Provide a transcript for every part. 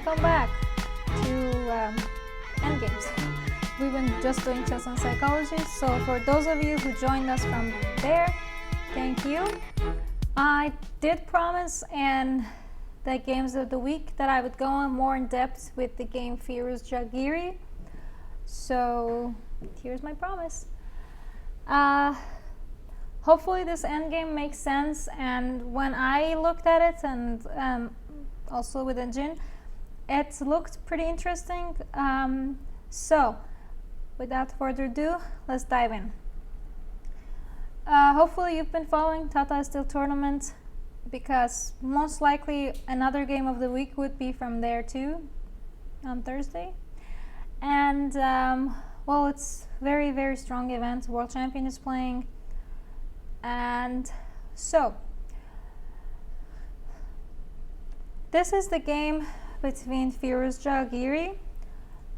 welcome back to Endgames. We've been just doing chess and psychology, so for those of you who joined us from there, thank you. I did promise in the games of the week that I would go on more in depth with the game Firouzja Giri, so here's my promise. Hopefully this endgame makes sense, and when I looked at it and also with Engine, it looked pretty interesting. So without further ado, let's dive in. Hopefully you've been following Tata Steel tournament, because most likely another game of the week would be from there too on Thursday. And well, it's very strong event. World champion is playing, and so this is the game between Firouzja Giri,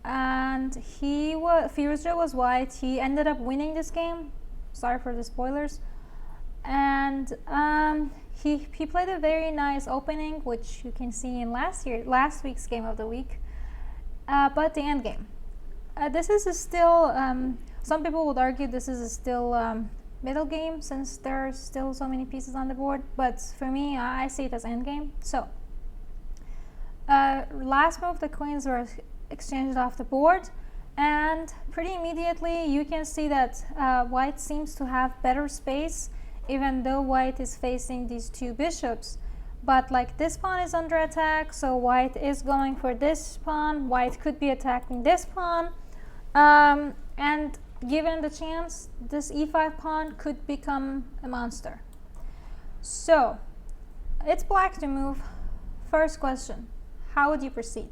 and Firouzja was white. He ended up winning this game. Sorry for the spoilers. And he played a very nice opening, which you can see in last week's game of the week. But the end game. This is still, some people would argue this is still middle game, since there are still so many pieces on the board. But for me, I see it as end game. So last move, the queens were exchanged off the board, and pretty immediately you can see that white seems to have better space, even though white is facing these two bishops. But like this pawn is under attack, so white is going for this pawn. White could be attacking this pawn, and given the chance, this e5 pawn could become a monster. So it's black to move. First question, how would you proceed?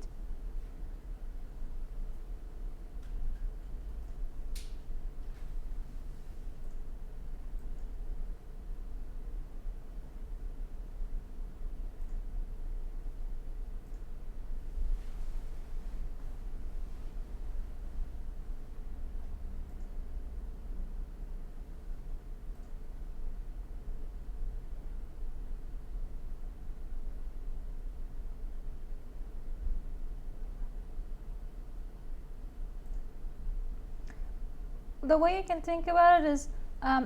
The way you can think about it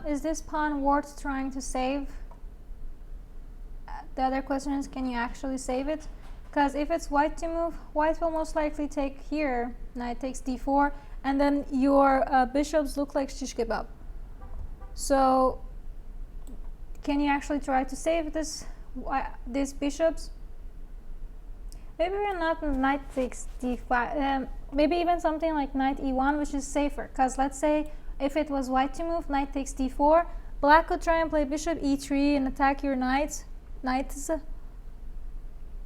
is this pawn worth trying to save? The other question is, can you actually save it? Because if it's white to move, white will most likely take here, knight takes d4, and then your bishops look like shish kebab. So can you actually try to save these bishops? Maybe we're not knight takes d5, maybe even something like knight e1, which is safer, because let's say if it was white to move, knight takes d4, black could try and play bishop e3 and attack your knights.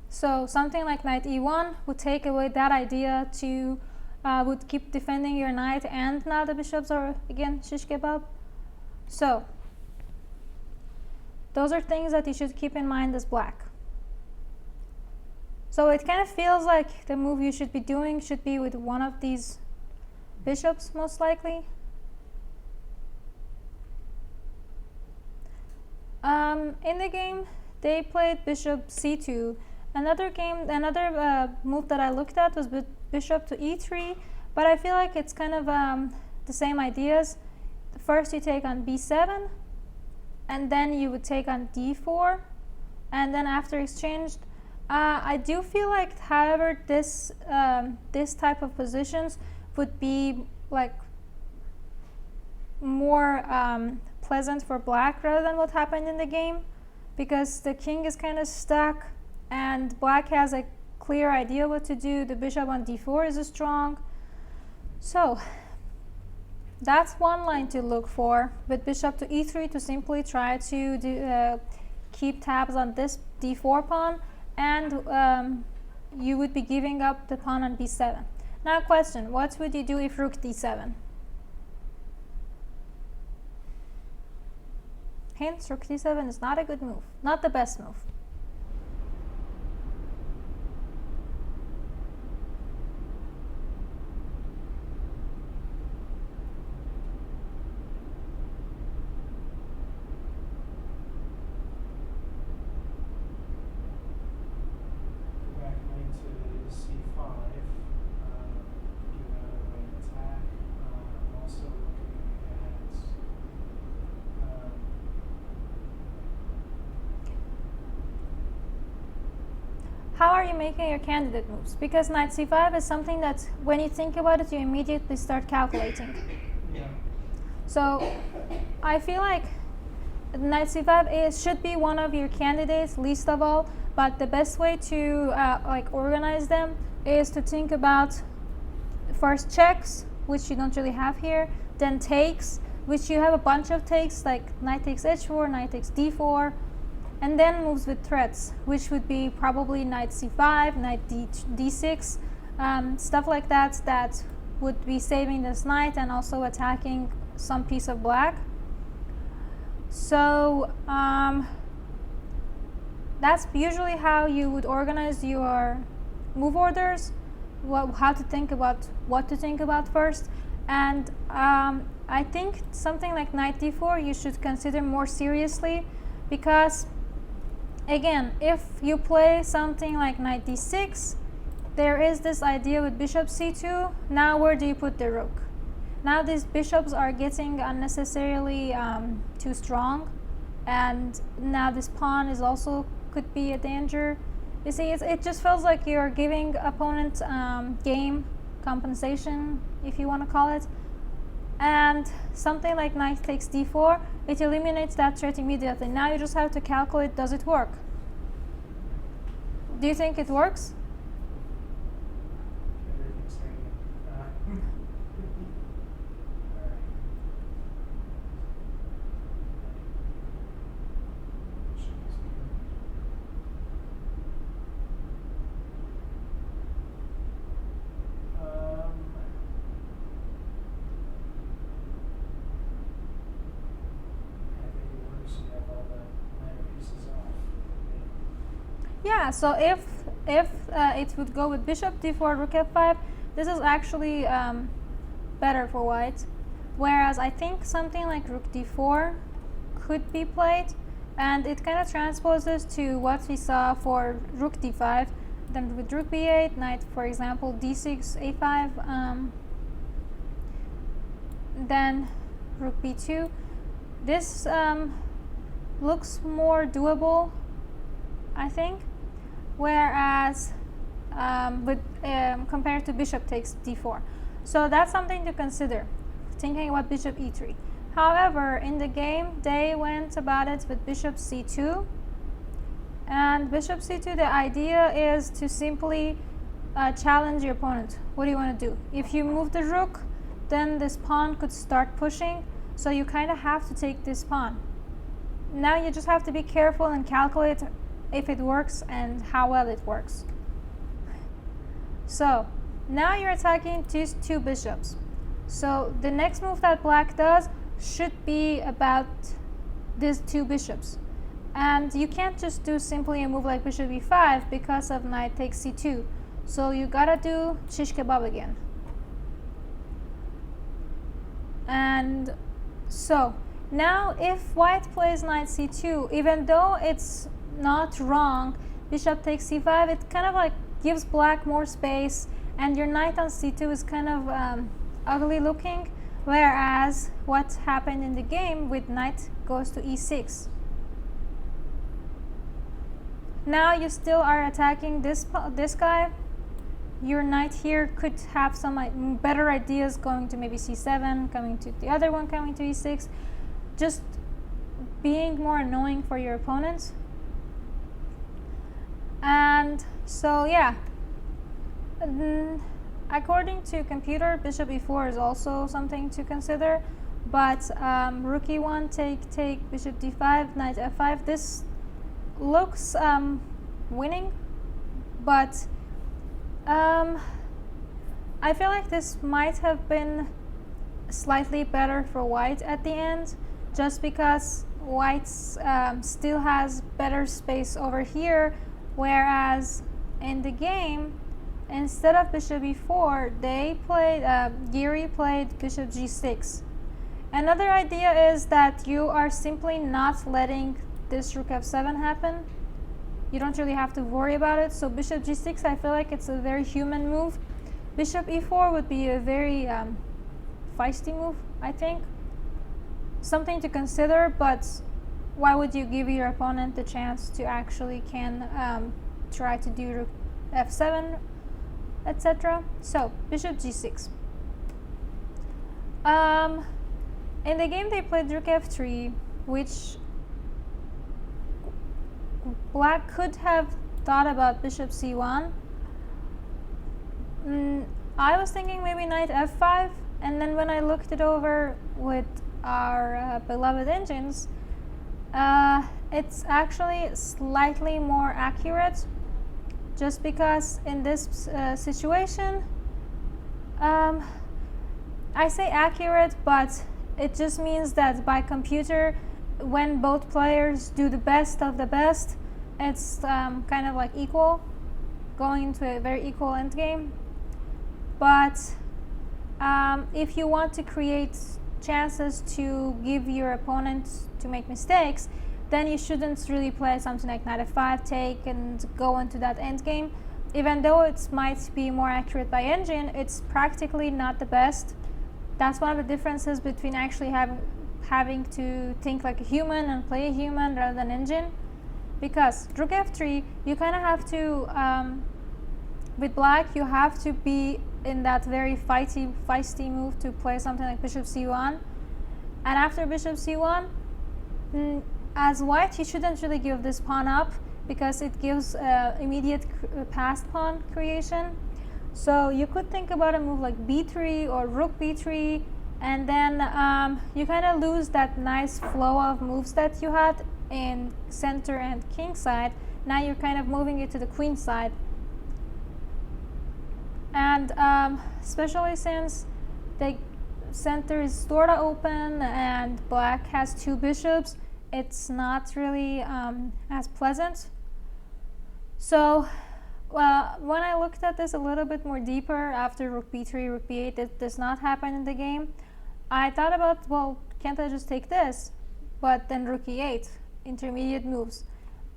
So something like knight e1 would take away that idea to, would keep defending your knight, and now the bishops are again shish kebab. So those are things that you should keep in mind as black. So it kind of feels like the move you should be doing should be with one of these bishops, most likely. In the game, they played bishop c2. Another move that I looked at was bishop to e3, but I feel like it's kind of the same ideas. First you take on b7, and then you would take on d4, and then after exchanged, I do feel like, however, this type of positions would be like more pleasant for black rather than what happened in the game, because the king is kind of stuck and black has a clear idea what to do. The bishop on d4 is strong. So that's one line to look for, with bishop to e3 to simply try to keep tabs on this d4 pawn, and you would be giving up the pawn on b7. Now question, what would you do if rook d7? Hence, rook d7 is not a good move, not the best move. Back knight to c5. how are you making your candidate moves? Because knight c5 is something that when you think about it, you immediately start calculating. Yeah. So I feel like knight c5 should be one of your candidates, least of all, but the best way to like organize them is to think about first checks, which you don't really have here, then takes, which you have a bunch of takes, like knight takes h4, knight takes d4, and then moves with threats, which would be probably knight c5, knight d6, stuff like that, that would be saving this knight and also attacking some piece of black. So that's usually how you would organize your move orders, how to think about what to think about first. And I think something like knight d4 you should consider more seriously, because again, if you play something like knight d6, there is this idea with bishop c2. Now where do you put the rook? Now these bishops are getting unnecessarily too strong, and now this pawn is also could be a danger. You see, it just feels like you're giving opponent game compensation, if you want to call it. And something like knight takes d4, it eliminates that threat immediately. Now you just have to calculate, does it work? Do you think it works? Everything's hanging. Yeah, so if it would go with bishop d4, rook f5, this is actually better for white. Whereas I think something like rook d4 could be played, and it kind of transposes to what we saw for rook d5. Then with rook b8, knight, for example, d6, a5, then rook b2. This looks more doable, I think. Whereas compared to bishop takes d4. So that's something to consider, thinking about bishop e3. However, in the game, they went about it with bishop c2. And bishop c2, the idea is to simply challenge your opponent. What do you want to do? If you move the rook, then this pawn could start pushing. So you kind of have to take this pawn. Now you just have to be careful and calculate if it works and how well it works. So now you're attacking these two bishops. So the next move that black does should be about these two bishops. And you can't just do simply a move like bishop e5 because of knight takes c2. So you gotta do shish kebab again. And so now if white plays knight c2, even though it's not wrong, bishop takes c5, it kind of like gives black more space, and your knight on c2 is kind of ugly looking, whereas what happened in the game with knight goes to e6. Now you still are attacking this guy. Your knight here could have some better ideas, going to maybe c7, coming to the other one, coming to e6, just being more annoying for your opponents. And so yeah, according to computer, bishop e4 is also something to consider, but rook e1, take bishop d5, knight f5, this looks winning, but I feel like this might have been slightly better for white at the end, just because white still has better space over here, whereas in the game, instead of bishop e4, they played, Giri played bishop g6. Another idea is that you are simply not letting this rook f7 happen. You don't really have to worry about it. So bishop g6, I feel like it's a very human move. Bishop e4 would be a very feisty move, I think. Something to consider, but why would you give your opponent the chance to actually can try to do rook f7, etc. So bishop g6. In the game they played rook f3, which black could have thought about bishop c1. I was thinking maybe knight f5, and then when I looked it over with our beloved engines, it's actually slightly more accurate, just because in this situation, I say accurate, but it just means that by computer, when both players do the best of the best, it's kind of like equal, going into a very equal endgame. But if you want to create chances to give your opponent to make mistakes, then you shouldn't really play something like knight f5 take and go into that endgame. Even though it might be more accurate by engine, it's practically not the best. That's one of the differences between actually having to think like a human and play a human rather than engine. Because rook f3, you kind of have to, with black, you have to be in that very feisty move to play something like bishop c1. And after bishop c1, as white, you shouldn't really give this pawn up, because it gives immediate passed pawn creation. So you could think about a move like b3 or rook b3, and then you kind of lose that nice flow of moves that you had in center and king side. Now you're kind of moving it to the queen side. And especially since the center is sort of open and black has two bishops, it's not really as pleasant. So when I looked at this a little bit more deeper after rook b3, rook b8, it does not happen in the game. I thought about, well, can't I just take this? But then rook e8, intermediate moves.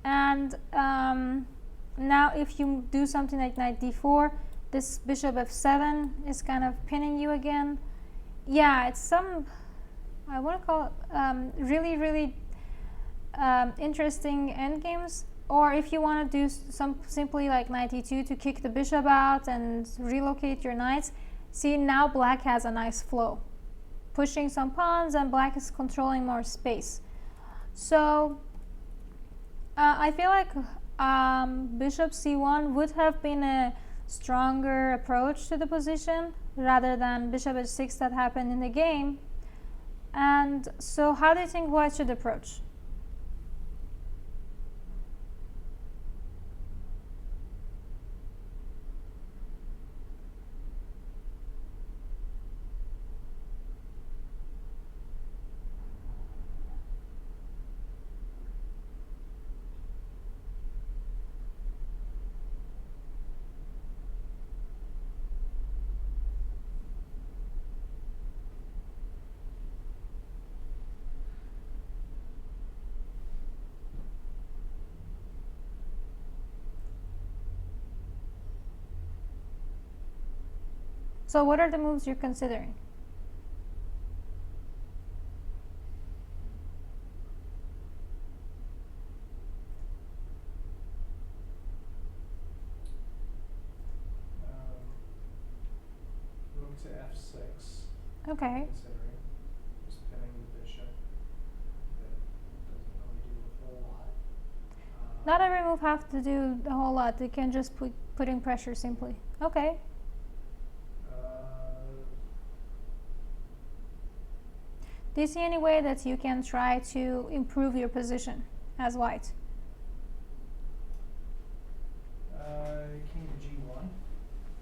And now if you do something like knight d4, this bishop f7 is kind of pinning you again. Yeah, it's some, I want to call it really, really interesting endgames. Or if you want to do some simply like knight e2 to kick the bishop out and relocate your knights, see, now black has a nice flow, pushing some pawns, and black is controlling more space. So I feel like bishop c1 would have been a stronger approach to the position rather than bishop h6 that happened in the game. And so how do you think white should approach? So what are the moves you're considering? Rook to f6. Okay. Considering just pinning the bishop. That doesn't really do a whole lot. Not every move has to do a whole lot. They can just put in pressure simply. Okay. Do you see any way that you can try to improve your position as white? King to g1.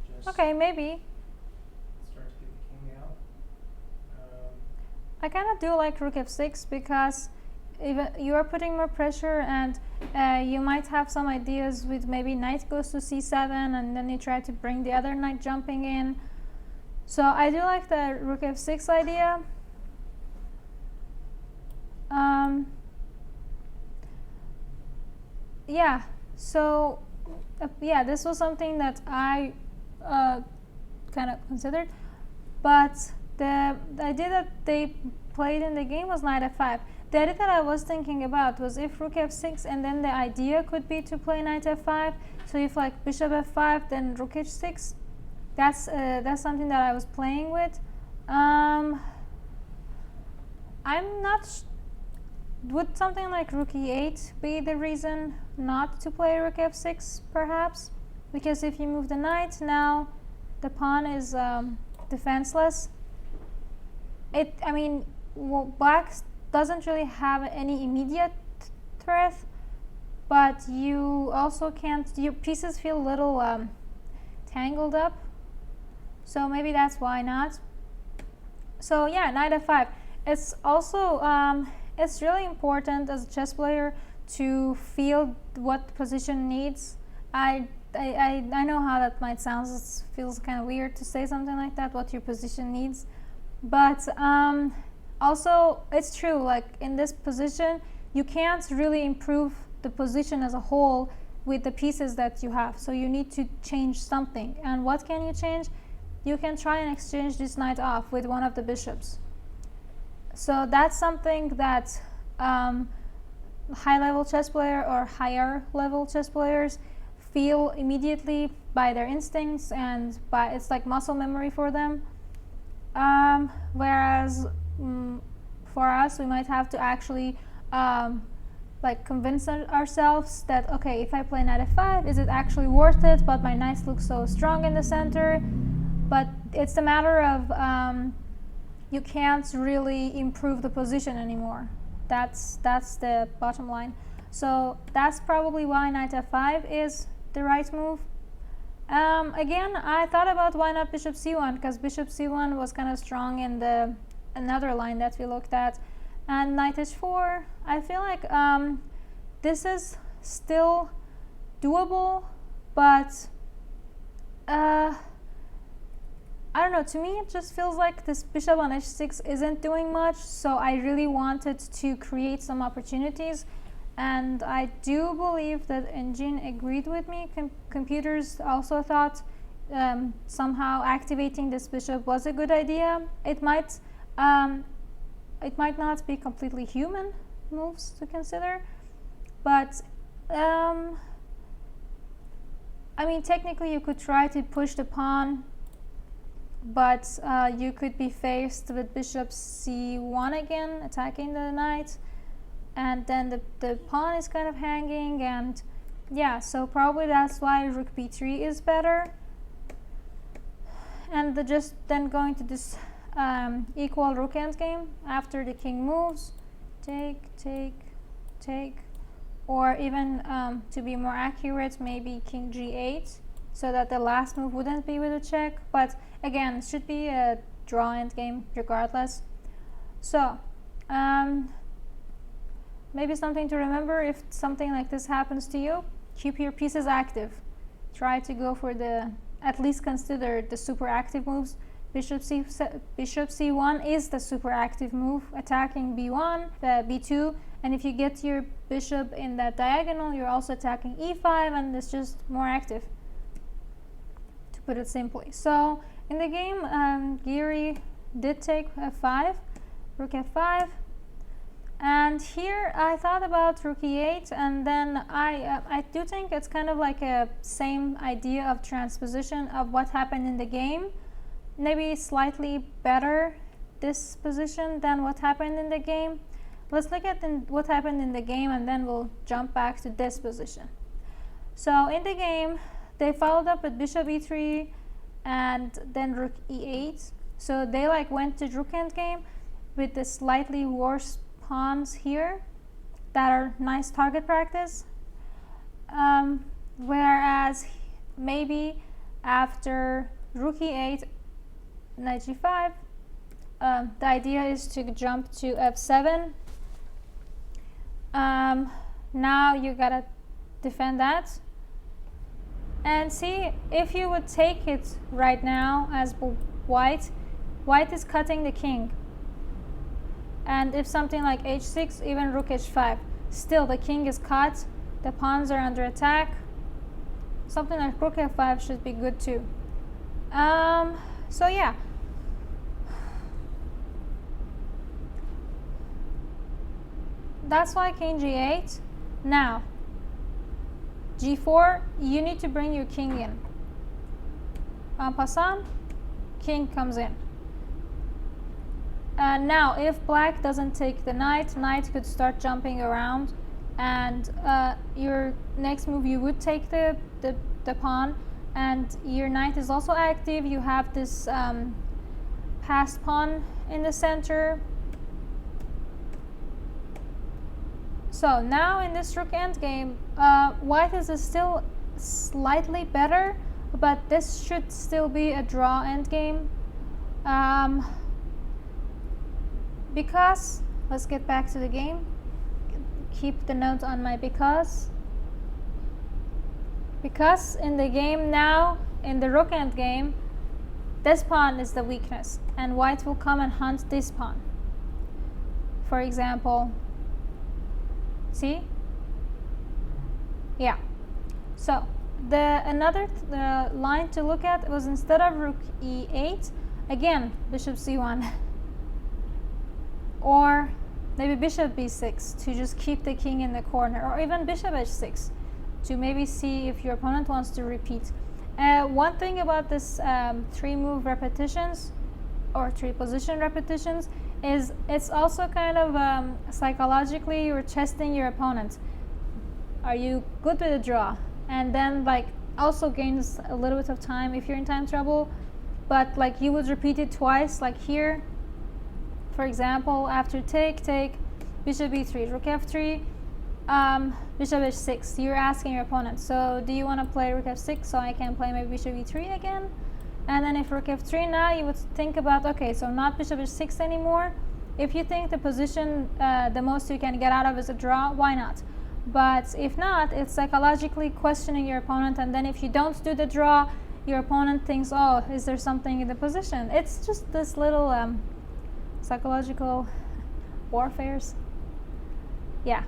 Just Okay, maybe. start to get the king out. I kind of do like rook f6 because even you are putting more pressure, and you might have some ideas with maybe knight goes to c7 and then you try to bring the other knight jumping in. So I do like the rook f6 idea. Yeah, so yeah, this was something that I kind of considered, but the idea that they played in the game was knight f5. The idea that I was thinking about was if rook f6, and then the idea could be to play knight f5. So if like bishop f5, then rook h6. That's something that I was playing with. I'm not. Would something like rook e8 be the reason not to play rook f6, perhaps? Because if you move the knight, now the pawn is defenseless. I mean, black doesn't really have any immediate threat, but you also can't. Your pieces feel a little tangled up. So maybe that's why not. So yeah, knight f5. It's also it's really important as a chess player to feel what position needs. I know how that might sound. It feels kind of weird to say something like that, what your position needs. But also, it's true, like in this position, you can't really improve the position as a whole with the pieces that you have. So you need to change something. And what can you change? You can try and exchange this knight off with one of the bishops. So that's something that high-level chess player or higher-level chess players feel immediately by their instincts, and by it's like muscle memory for them. Whereas for us, we might have to actually like convince ourselves that, okay, if I play knight f5, is it actually worth it? But my knights look so strong in the center. But it's a matter of you can't really improve the position anymore. That's the bottom line. So that's probably why knight f5 is the right move. Again, I thought about why not bishop c1, because bishop c1 was kind of strong in the another line that we looked at. And knight h4, I feel like this is still doable, but I don't know, to me it just feels like this bishop on h6 isn't doing much, so I really wanted to create some opportunities, and I do believe that Engine agreed with me. Computers also thought somehow activating this bishop was a good idea. It might not be completely human moves to consider, but I mean, technically you could try to push the pawn, but you could be faced with bishop c1 again, attacking the knight, and then the pawn is kind of hanging, and yeah, so probably that's why rook b3 is better. And just then going to this equal rook endgame after the king moves, take, or even to be more accurate, maybe king g8, so that the last move wouldn't be with a check. But again, it should be a draw endgame regardless. So maybe something to remember if something like this happens to you: keep your pieces active. Try to go for at least consider the super active moves. Bishop c1 is the super active move, attacking b1, b2, and if you get your bishop in that diagonal, you're also attacking e5, and it's just more active, to put it simply. So in the game, Giri did take f5, rook f5, and here I thought about rook e8, and then I do think it's kind of like a same idea of transposition of what happened in the game. Maybe slightly better this position than what happened in the game. Let's look at what happened in the game, and then we'll jump back to this position. So in the game, they followed up with bishop e3 and then rook e8. So they like went to rook endgame with the slightly worse pawns here that are nice target practice. Whereas maybe after rook e8, knight g5, the idea is to jump to f7. Now you gotta defend that, and see if you would take it right now as white is cutting the king, and if something like h6, even rook h5, still the king is cut, the pawns are under attack. Something like rook f5 should be good too. So yeah, that's why king g8. Now, g4, you need to bring your king in. En passant, king comes in. Now, if black doesn't take the knight, knight could start jumping around, and your next move you would take the pawn, and your knight is also active. You have this passed pawn in the center. So now in this rook endgame, white is still slightly better, but this should still be a draw endgame. Because, let's get back to the game. Keep the note on my because in the game now, in the rook endgame, this pawn is the weakness, and white will come and hunt this pawn. For example, see? Yeah. So another line to look at was, instead of rook e8, again bishop c1, or maybe bishop b6 to just keep the king in the corner, or even bishop h6 to maybe see if your opponent wants to repeat. One thing about this 3-move repetitions or 3-position repetitions is it's also kind of psychologically you're testing your opponent. Are you good with a draw? And then like also gains a little bit of time if you're in time trouble, but like you would repeat it twice, like here. For example, after take, bishop b3, rook f3, bishop h6. You're asking your opponent, so do you want to play rook f6 so I can play maybe bishop e3 again? And then if rook f3, now you would think about, okay, so not bishop h6 anymore. If you think the position, the most you can get out of is a draw, why not? But if not, it's psychologically questioning your opponent, and then if you don't do the draw, your opponent thinks, oh, is there something in the position? It's just this little psychological warfares. Yeah.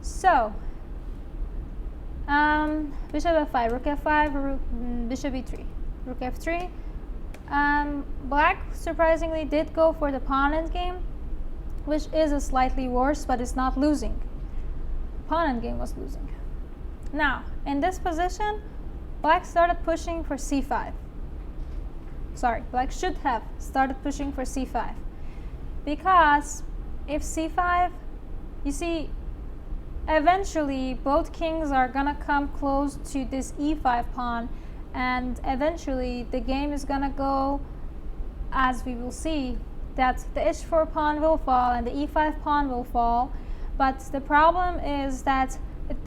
So bishop f5, rook f5, bishop e3, rook f3. Black surprisingly did go for the pawn endgame, which is a slightly worse, but it's not losing. Pawn endgame was losing. Now in this position, black started pushing for c5. Sorry, black should have started pushing for c5. Because if c5, you see, eventually both kings are gonna come close to this e5 pawn, and eventually the game is gonna go, as we will see, that the h4 pawn will fall and the e5 pawn will fall. But the problem is that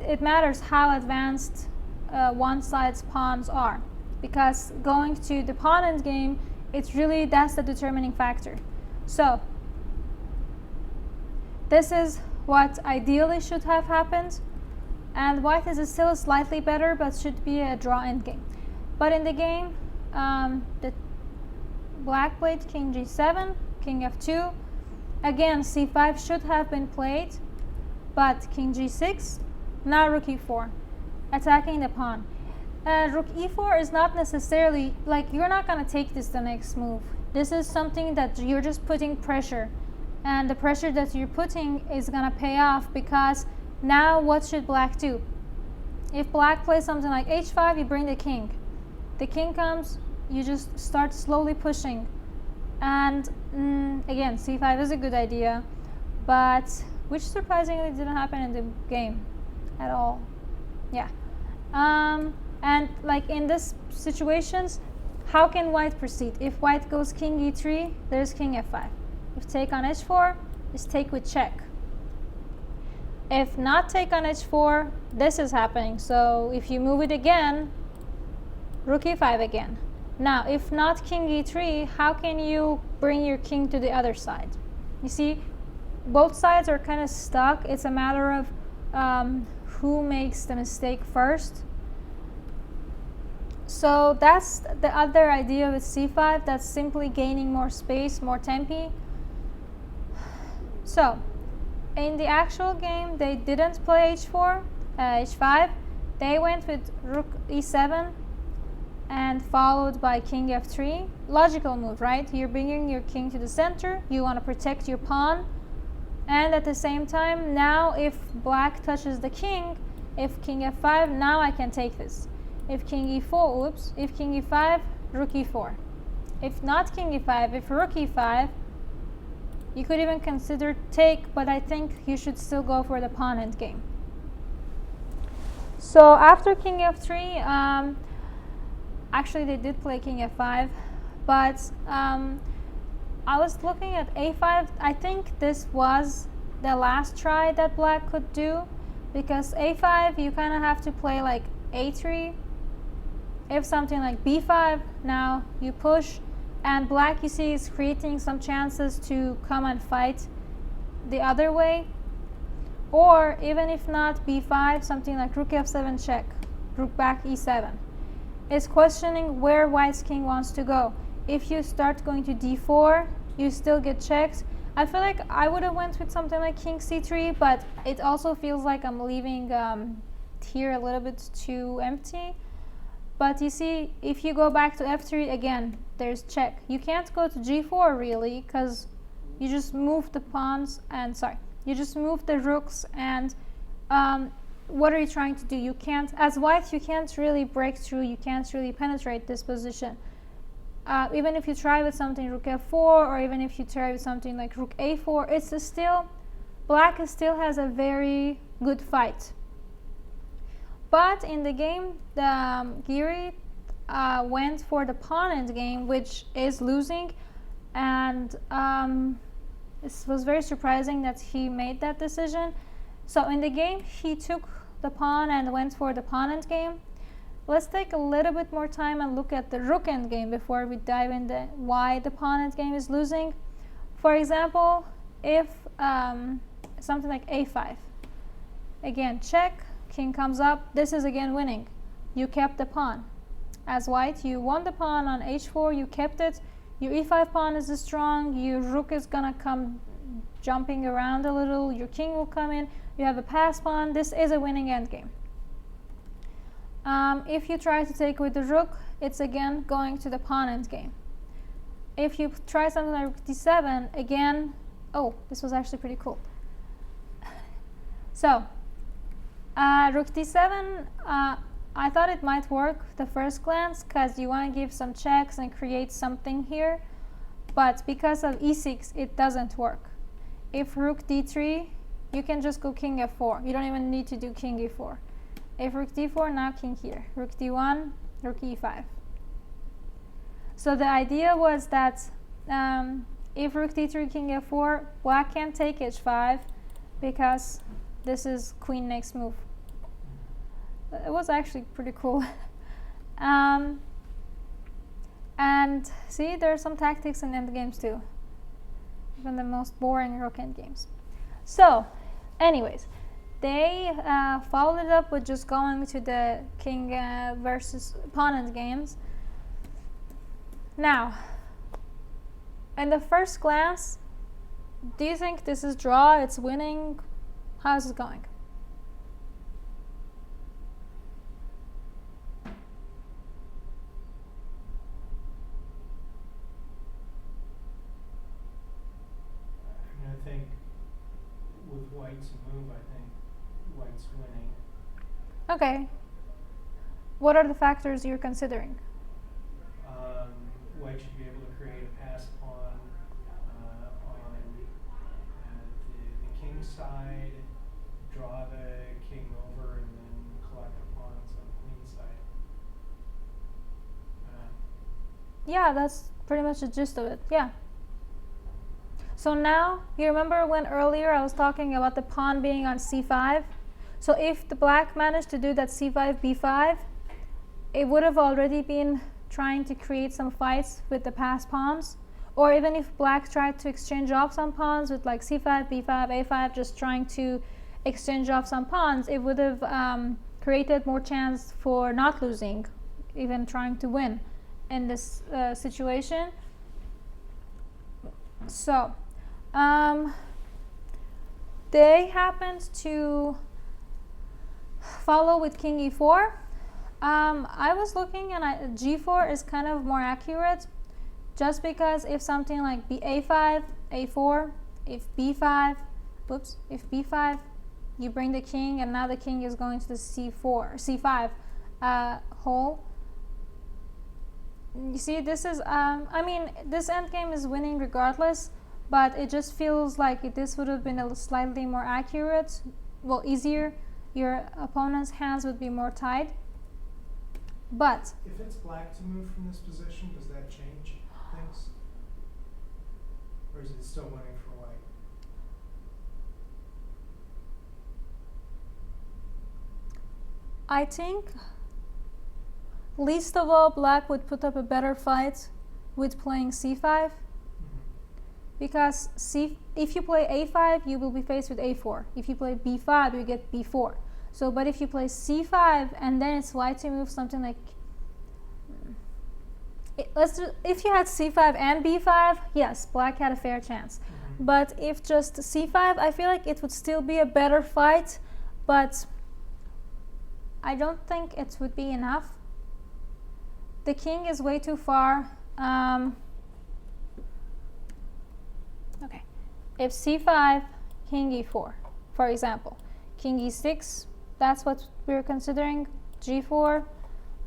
it matters how advanced one side's pawns are, because going to the pawn endgame, that's the determining factor. So this is what ideally should have happened, and white is still slightly better, but should be a draw endgame. But in the game, the black played king g7, king f2. Again, c5 should have been played, but king g6. Now rook e4, attacking the pawn. Rook e4 is not necessarily, like, you're not going to take this the next move. This is something that you're just putting pressure. And the pressure that you're putting is going to pay off, because now what should black do? If black plays something like h5, you bring the king. The king comes, you just start slowly pushing. And again, c5 is a good idea, but which surprisingly didn't happen in the game at all. Yeah. And like in this situations, how can white proceed? If white goes king e3, there's king f5. If take on h4, is take with check. If not take on h4, this is happening. So if you move it again, rook e5 again. Now, if not king e3, how can you bring your king to the other side? You see, both sides are kind of stuck. It's a matter of who makes the mistake first. So that's the other idea with c5. That's simply gaining more space, more tempi. So in the actual game, they didn't play h4, h5. They went with rook e7 and followed by king f3. Logical move, right? You're bringing your king to the center. You want to protect your pawn. And at the same time, now if black touches the king, if king f5, now I can take this. If king e4, oops, if king e5, rook e4. If not king e5, if rook e5, you could even consider take, but I think you should still go for the pawn endgame. So after king f3, actually they did play king f5, but I was looking at a5. I think this was the last try that black could do, because a5 you kind of have to play like a3. If something like b5, now you push, and black, you see, is creating some chances to come and fight the other way. Or even if not b5, something like rook f7 check, rook back e7. It's questioning where white's king wants to go. If you start going to d4, you still get checked. I feel like I would have went with something like king c3, but it also feels like I'm leaving here a little bit too empty. But you see, if you go back to f3 again, there's check. You can't go to g4 really, because you just move the pawns and you just move the rooks, and what are you trying to do? You can't, as white, you can't really break through, you can't really penetrate this position. Even if you try with something rook f4, or even if you try with something like rook a4, it's still, black still has a very good fight. But in the game, Giri went for the pawn endgame, which is losing, and it was very surprising that he made that decision. So in the game, he took the pawn and went for the pawn endgame. Let's take a little bit more time and look at the rook endgame before we dive into why the pawn endgame is losing. For example, if something like a5, again check, king comes up, this is again winning. You kept the pawn. As white, you won the pawn on h4, you kept it. Your e5 pawn is strong, your rook is gonna come jumping around a little, your king will come in, you have a pass pawn. This is a winning endgame. If you try to take with the rook, it's again going to the pawn endgame. If you try something like rook d7, again, oh, this was actually pretty cool. So, rook d7, I thought it might work the first glance, because you want to give some checks and create something here, but because of e6, it doesn't work. If rook d3, you can just go king f4. You don't even need to do king e4. If rook d4, now king here. Rook d1, rook e5. So the idea was that if rook d3, king f4, black can't take h5, because this is queen next move. It was actually pretty cool. And see, there are some tactics in endgames too, even the most boring rook endgames. So anyways, they followed it up with just going to the king versus pawn endgames. Now, in the first glance, do you think this is draw, it's winning? How's it going? I think with white's move, I think white's winning. Okay. What are the factors you're considering? White should be able to create a pass pawn on the king side, draw the king over, and then collect the pawns on the queen side. Yeah, that's pretty much the gist of it. Yeah. So now, you remember when earlier I was talking about the pawn being on c5? So if the black managed to do that c5, b5, it would have already been trying to create some fights with the pass pawns. Or even if black tried to exchange off some pawns with like c5, b5, a5, just trying to exchange off some pawns, it would have created more chance for not losing, even trying to win in this situation. So, they happened to follow with king e4. I was looking, and g4 is kind of more accurate, just because if something like a5, a4, if b5, whoops, if b5, you bring the king, and now the king is going to the c5 hole. You see, this is, I mean, this endgame is winning regardless, but it just feels like this would have been a slightly more accurate, well, easier. Your opponent's hands would be more tied. But if it's black to move from this position, does that change things? Or is it still winning for white? I think, least of all, black would put up a better fight with playing c5. Because if you play a5, you will be faced with a4. If you play b5, you get b4. So, but if you play c5 and then it's white to move something like, if you had c5 and b5, yes, black had a fair chance. But if just c5, I feel like it would still be a better fight, but I don't think it would be enough. The king is way too far. Okay, if c5, king e4, for example, king e6, that's what we're considering, g4,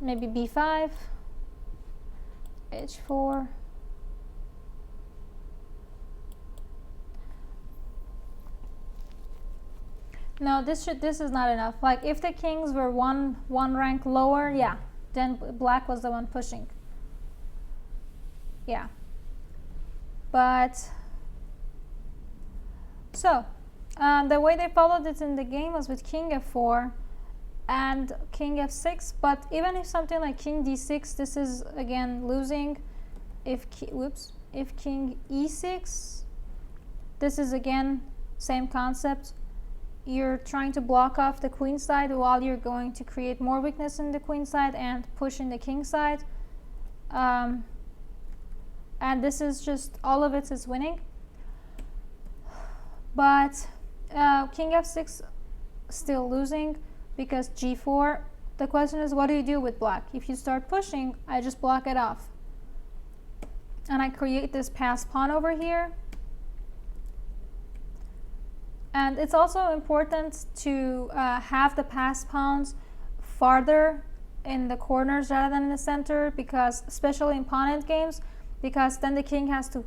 maybe b5, h4, no, this is not enough. Like, if the kings were one rank lower, yeah, then black was the one pushing, yeah. But so the way they followed it in the game was with king f4 and king f6. But even if something like king d6, this is again losing. If king e6, this is again same concept. You're trying to block off the queen side while you're going to create more weakness in the queen side and push in the king side. And this is just, all of it is winning. But king f6 still losing because g4. The question is, what do you do with black? If you start pushing, I just block it off. And I create this passed pawn over here. And it's also important to have the passed pawns farther in the corners rather than in the center, because especially in pawn end games, because then the king has to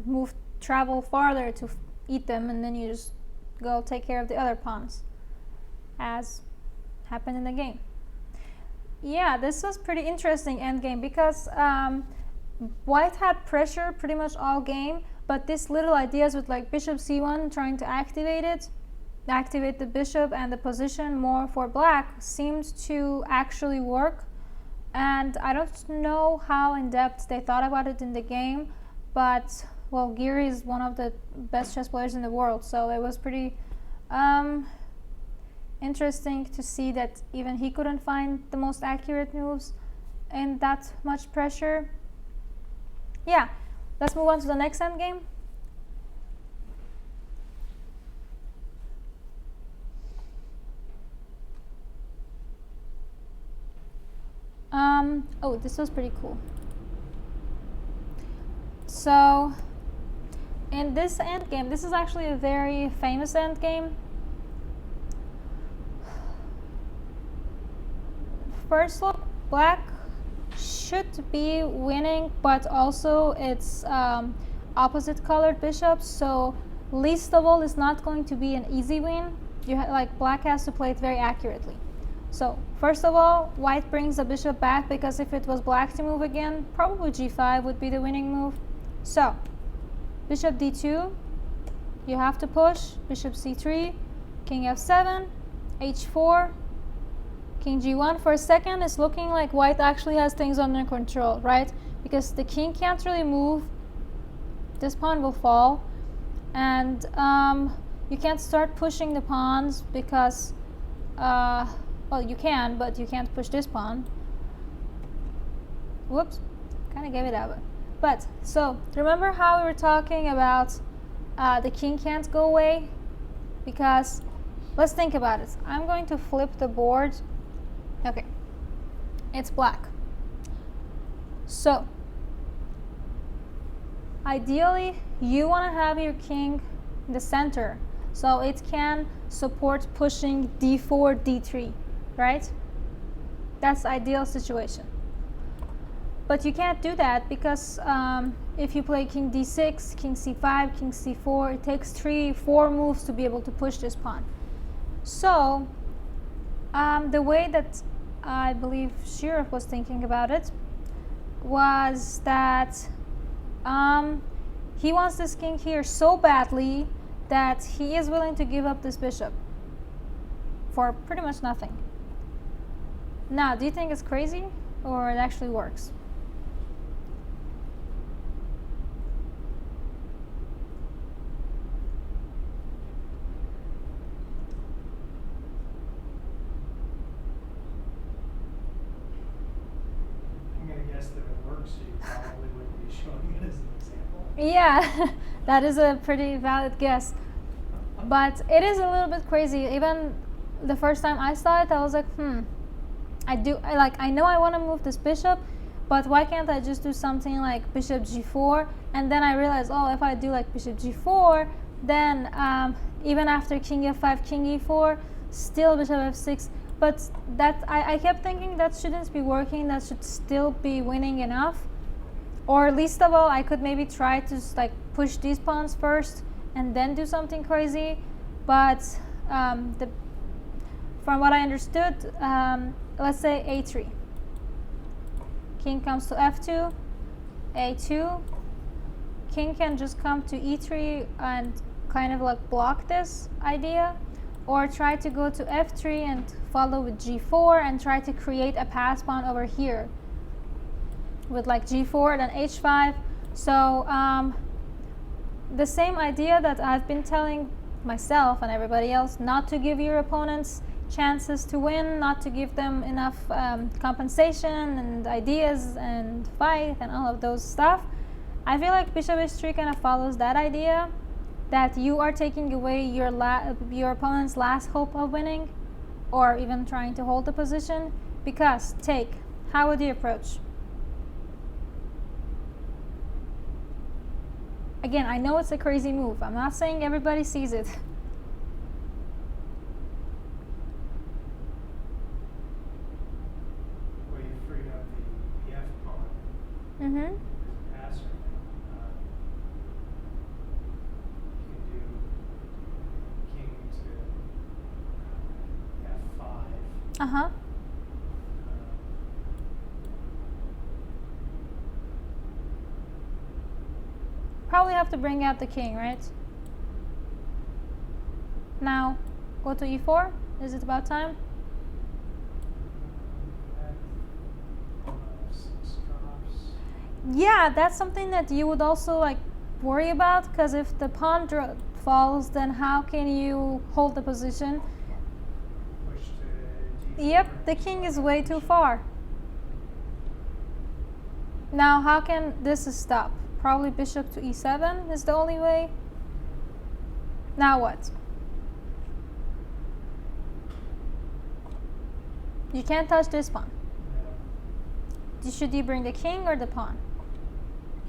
travel farther to eat them, and then you just go take care of the other pawns, as happened in the game. Yeah, this was pretty interesting endgame because white had pressure pretty much all game, but these little ideas with like bishop c1 trying to activate the bishop and the position more for black seemed to actually work. And I don't know how in depth they thought about it in the game, but well, Giri is one of the best chess players in the world, so it was pretty interesting to see that even he couldn't find the most accurate moves in that much pressure. Yeah, let's move on to the next endgame. Oh, this was pretty cool. So in this endgame, this is actually a very famous endgame. First look, black should be winning, but also it's opposite colored bishops, so least of all is not going to be an easy win. Like black has to play it very accurately. So first of all, white brings the bishop back, because if it was black to move again, probably g5 would be the winning move. So bishop d2, you have to push, bishop c3, king f7, h4, king g1. For a second, it's looking like white actually has things under control, right? Because the king can't really move, this pawn will fall, and you can't start pushing the pawns because well, you can, but you can't push this pawn. Whoops, kind of gave it out. But so remember how we were talking about the king can't go away? Because let's think about it. I'm going to flip the board. Okay, it's black. So ideally, you want to have your king in the center. so it can support pushing d4, d3, right? That's the ideal situation. But you can't do that because if you play king d6, king c5, king c4, it takes 3-4 moves to be able to push this pawn. So the way that I believe Shirov was thinking about it was that he wants this king here so badly that he is willing to give up this bishop for pretty much nothing. Now, do you think it's crazy or it actually works? I'm going to guess that it works, so you probably wouldn't be showing it as an example. Yeah, that is a pretty valid guess. But it is a little bit crazy. Even the first time I saw it, I was like, I know I want to move this bishop, but why can't I just do something like bishop g4? And then I realized, oh, if I do like bishop g4, then even after king f5, king e4, still bishop f6. But that I kept thinking that shouldn't be working. That should still be winning enough. Or least of all, I could maybe try to like push these pawns first and then do something crazy. But from what I understood, let's say a3. King comes to f2, a2. King can just come to e3 and kind of like block this idea, or try to go to f3 and follow with g4 and try to create a pass pawn over here with like g4, then h5. So the same idea that I've been telling myself and everybody else, not to give your opponents chances to win, not to give them enough compensation and ideas and fight and all of those stuff. I feel like bishop h3 kind of follows that idea, that you are taking away your opponent's last hope of winning or even trying to hold the position. Because how would you approach? Again, I know it's a crazy move. I'm not saying everybody sees it. Well, you freed up the f pawn. Mm-hmm. As a passer. You can do king to f5. Uh-huh. Probably have to bring out the king, right? Now, go to e4. Is it about time? Yeah, that's something that you would also like worry about, because if the pawn falls, then how can you hold the position? Push to d4. Yep, the king is way too far. Now, how can this stop? Probably bishop to e7 is the only way. Now what? You can't touch this pawn. Should you bring the king or the pawn?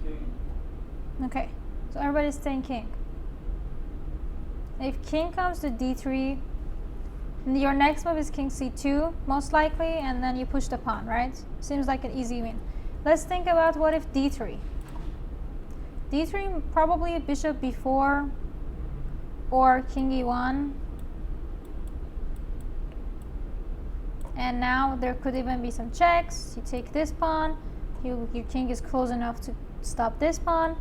King. Okay, so everybody's staying king. If king comes to d3, your next move is king c2, most likely, and then you push the pawn, right? Seems like an easy win. Let's think about what if d3. d3, probably bishop b4 or king e1. And now there could even be some checks. You take this pawn, your king is close enough to stop this pawn.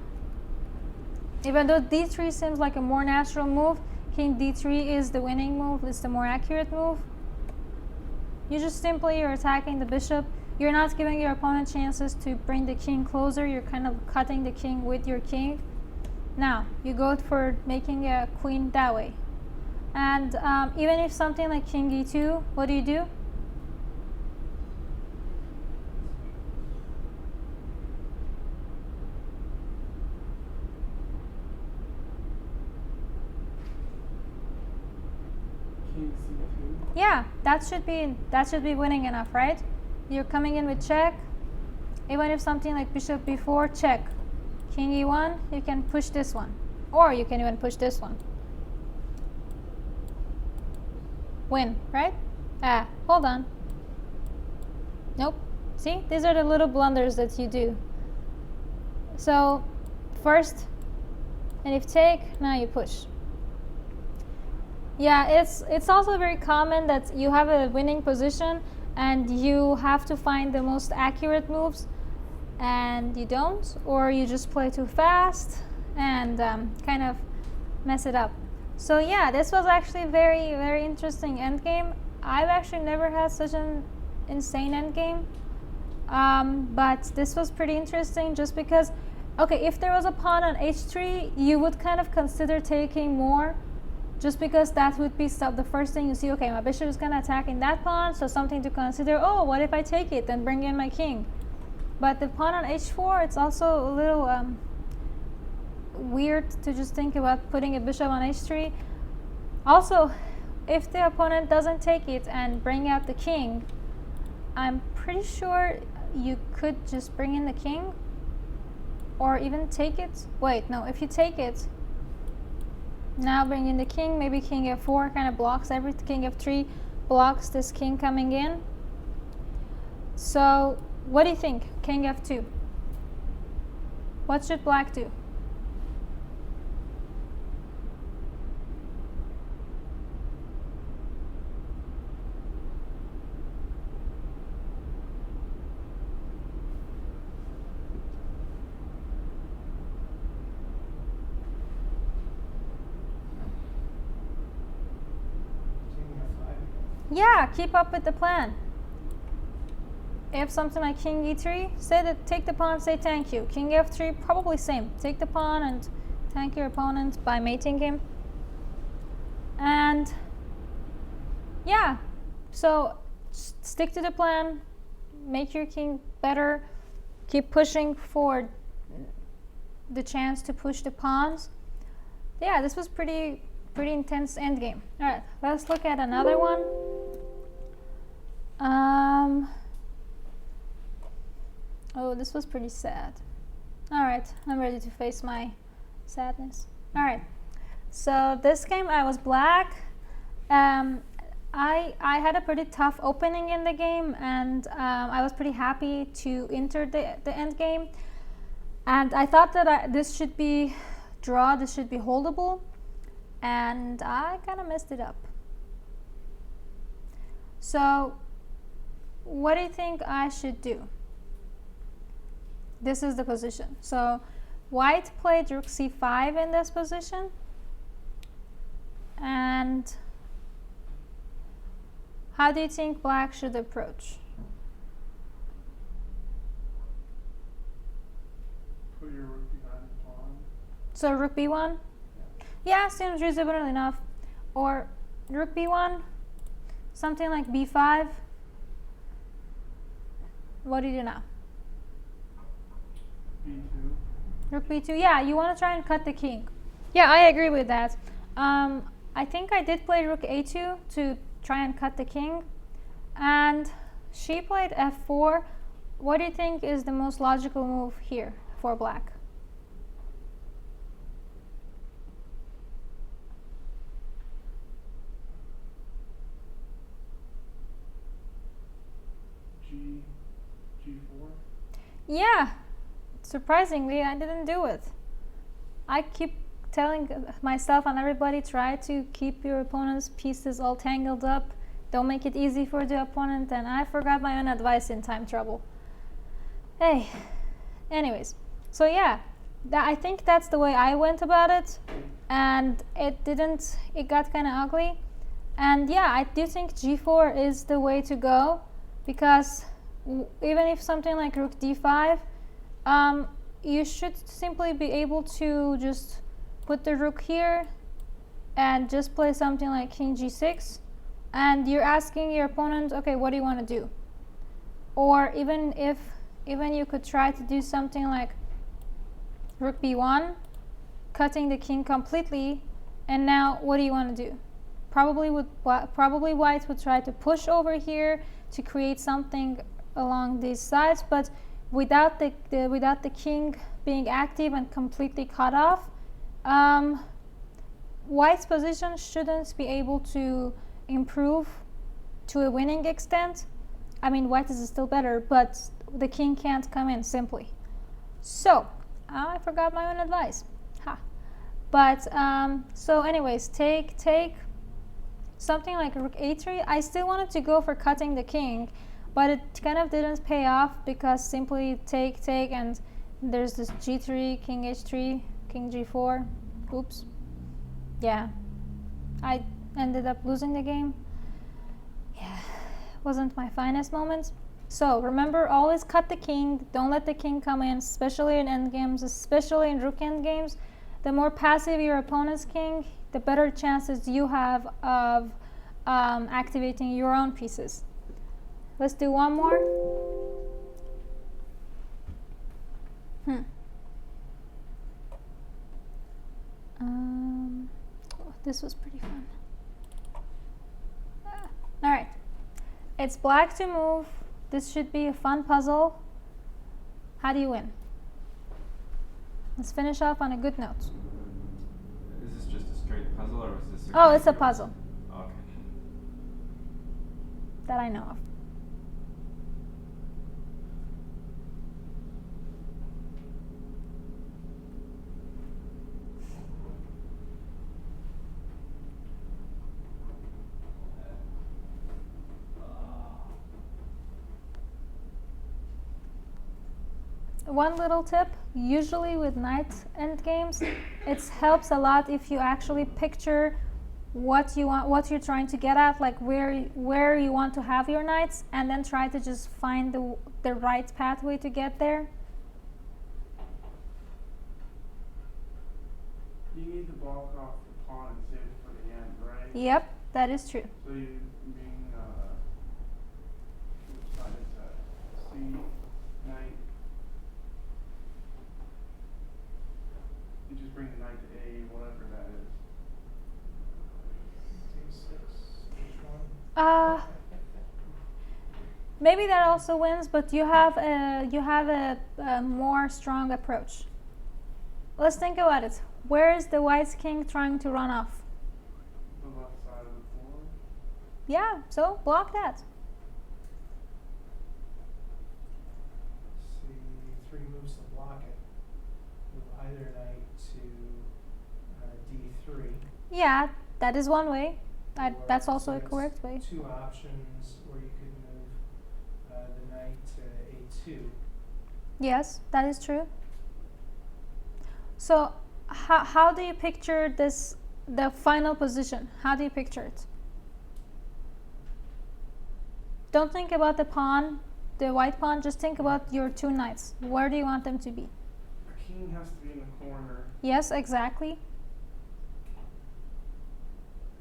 Even though d3 seems like a more natural move, king d3 is the winning move, it's the more accurate move. You just simply are attacking the bishop. You're not giving your opponent chances to bring the king closer. You're kind of cutting the king with your king. Now, you go for making a queen that way. And even if something like king e2, what do you do? King c2. Yeah, that should be winning enough, right? You're coming in with check. Even if something like bishop b4, check. King e1, you can push this one. Or you can even push this one. win, right? Hold on. Nope. See, these are the little blunders that you do. So first, and if take, now you push. Yeah, it's also very common that you have a winning position and you have to find the most accurate moves and you don't, or you just play too fast and kind of mess it up. So yeah, this was actually very, very interesting endgame. I've actually never had such an insane endgame, but this was pretty interesting just because, okay, if there was a pawn on h3, you would kind of consider taking more, just because that would be the first thing you see. Okay, my bishop is going to attack in that pawn, so something to consider. Oh, what if I take it and bring in my king? But the pawn on h4, it's also a little weird to just think about putting a bishop on h3. Also, if the opponent doesn't take it and bring out the king, I'm pretty sure you could just bring in the king or even take it. Wait, no, if you take it, now bring in the king, maybe king f4 kind of blocks everything, king f3 blocks this king coming in. So what do you think? King f2. What should black do? Yeah, keep up with the plan. If something like king e3, say that, take the pawn, say thank you. King f3, probably same. Take the pawn and thank your opponent by mating him. And yeah, so stick to the plan, make your king better, keep pushing for the chance to push the pawns. Yeah, this was pretty intense endgame. All right, let's look at another one. Oh, this was pretty sad. All right, I'm ready to face my sadness. All right, so this game I was black. I had a pretty tough opening in the game, and I was pretty happy to enter the end game. And I thought that this should be draw, this should be holdable, and I kind of messed it up. So what do you think I should do? This is the position. So white played rook c5 in this position, and how do you think black should approach? Put your rook behind the pawn. So rook b1? Yeah, seems reasonable enough. Or rook b1, something like b5. What do you do now? b2. Rook b2. Yeah, you want to try and cut the king. Yeah, I agree with that. I think I did play rook a2 to try and cut the king. And she played f4. What do you think is the most logical move here for black? g4. Yeah, surprisingly, I didn't do it. I keep telling myself and everybody, try to keep your opponent's pieces all tangled up. Don't make it easy for the opponent, and I forgot my own advice in time trouble. Hey, anyways, so yeah, I think that's the way I went about it, and it got kind of ugly. And yeah, I do think g4 is the way to go, because even if something like rook d5, you should simply be able to just put the rook here and just play something like king g6, and you're asking your opponent, okay, what do you want to do? Or even you could try to do something like rook b1, cutting the king completely, and now what do you want to do? Probably white would try to push over here to create something along these sides, but without the king being active and completely cut off, white's position shouldn't be able to improve to a winning extent, I mean, white is still better, but the king can't come in simply. So, I forgot my own advice. Ha. But, so anyways, take something like rook a3. I still wanted to go for cutting the king, but it kind of didn't pay off because simply take, and there's this g3, king h3, king g4. Oops. Yeah. I ended up losing the game. Yeah. Wasn't my finest moment. So remember, always cut the king. Don't let the king come in, especially in endgames, especially in rook endgames. The more passive your opponent's king, the better chances you have of activating your own pieces. Let's do one more. This was pretty fun. All right. It's black to move. This should be a fun puzzle. How do you win? Let's finish off on a good note. Is this just a straight puzzle, or is this? Oh, it's a puzzle. Okay. That I know of. One little tip, usually with knight endgames, it helps a lot if you actually picture what you want, what you're trying to get at, like where you want to have your knights, and then try to just find the right pathway to get there. You need to block off the pawn and save it for the end, right? Yep, that is true. So you being which side is that? C, knight. You just bring the knight to A, whatever that is. D6, H1. Maybe that also wins, but you have a more strong approach. Let's think about it. Where is the white king trying to run off? The left side of the board. Yeah, so block that. C3 moves to block it. Move either knight to D3. Yeah, that is one way. Or That's also so a it's correct way. Two options, or you could move the knight to A2. Yes, that is true. So how do you picture this, the final position? How do you picture it? Don't think about the pawn, the white pawn, just think about your two knights. Where do you want them to be? The king has to be in the corner, Yes, exactly.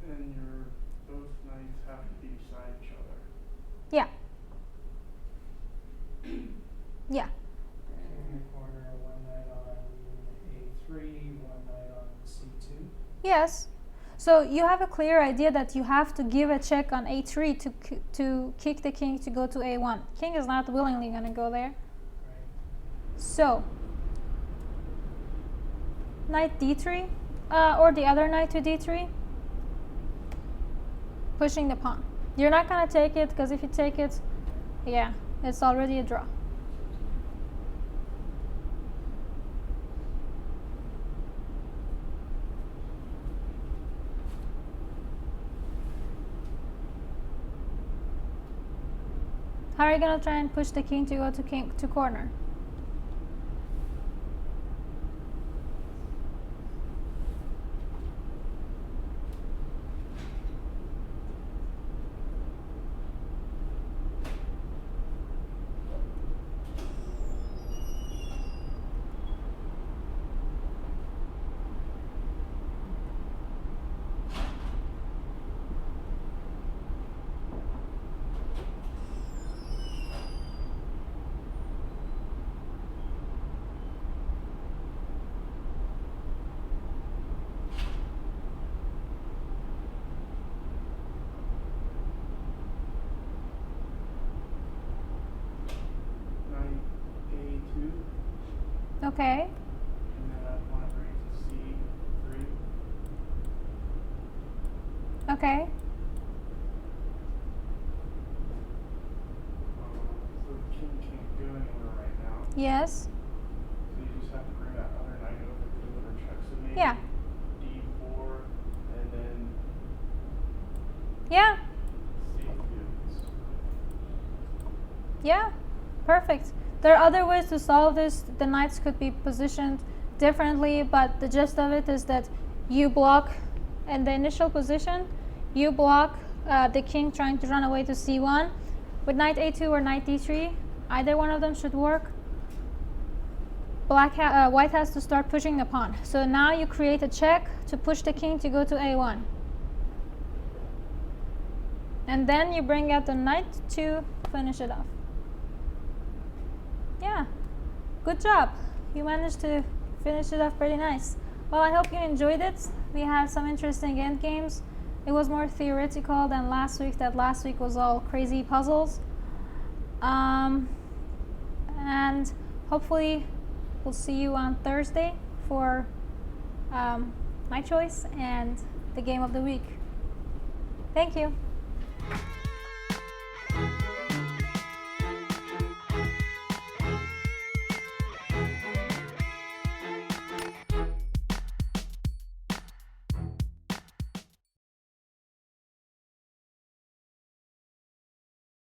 and both knights have to be beside each other. Yeah. Yeah. In the corner, one knight on A3, one knight on C2. Yes. So you have a clear idea that you have to give a check on A3 to kick the king to go to A1. King is not willingly going to go there. Right. So knight D3, or the other knight to D3, pushing the pawn. You're not going to take it, because if you take it, yeah, it's already a draw. How are you going to try and push the king to go to corner? Knight A2, Okay. and then I want to bring it to C3. Okay. Yes. So you just have to bring that other knight over to deliver checks. So maybe Yeah. d4 and then Yeah. c2. Yeah. Perfect. There are other ways to solve this. The knights could be positioned differently, but the gist of it is that you block in the initial position, you block the king trying to run away to c1 with knight a2 or knight d3. Either one of them should work. White has to start pushing the pawn. So now you create a check to push the king to go to a1. And then you bring out the knight to finish it off. Yeah, good job. You managed to finish it off pretty nice. Well, I hope you enjoyed it. We had some interesting endgames. It was more theoretical than last week. That last week was all crazy puzzles. And hopefully we'll see you on Thursday for my choice and the game of the week. Thank you.